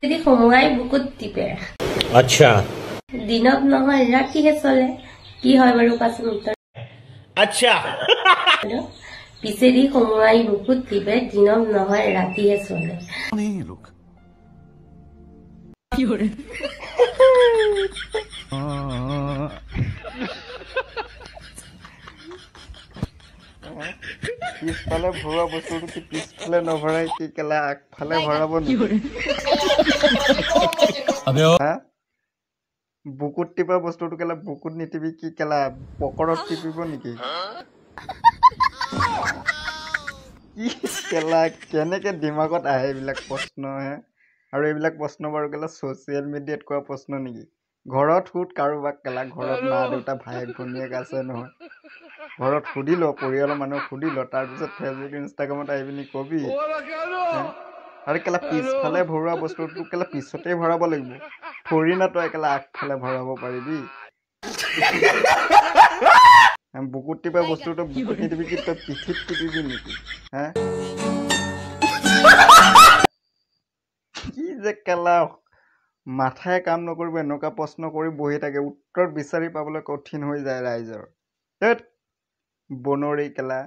যদি সময় বুকুত টিপে আচ্ছা দিনত নহয় ৰাতিহে চলে কি হয় বাৰু পাঁচ মিনিটৰ আচ্ছা পিছেদি সময় বুকুত টিপে দিনত নহয় ৰাতিহে চলে পিছফালে ভৰোৱা বস্তুটো কি পিছফালে নভৰাই কি কেলা আগফালে ভৰাব নেকি হা বুকুত টিপা বস্তুটো কেলা বুকুত নিটিপি কি কেলা পকৰত টিপিব নেকি কি কেলা কেনেকে দিমাগত আহে এইবিলাক প্ৰশ্ন হে আৰু এইবিলাক প্ৰশ্ন বাৰু কেলা ছ'চিয়েল মিডিয়াত কোৱা প্ৰশ্ন নেকি ঘৰত সুধ কাৰোবাক কেলা ঘৰত মা দেউতা ভাই ভনীয়েক আছে নহয় ঘৰত সুধি ল পৰিয়ালৰ মানুহক সুধি ল তাৰপিছত ফেচবুক ইনষ্টাগ্ৰামত আহি পিনি কবি আৰু কেলা পিছফালে ভৰোৱা বস্তুটো কেলা পিছতে ভৰাব লাগিব থৰি না তই কেলা আগফালে ভৰাব পাৰিবি বুকুত টিপা বস্তুটো বুকুত নিটিপি কি তই পিঠিত টিপিবি নেকি হা কি যে কেলা মাথাই কাম নকৰিব এনেকুৱা প্ৰশ্ন কৰি বহি থাকে উত্তৰ বিচাৰি পাবলৈ কঠিন হৈ যায় ৰাইজৰ ধেৎ বনৰী কেলা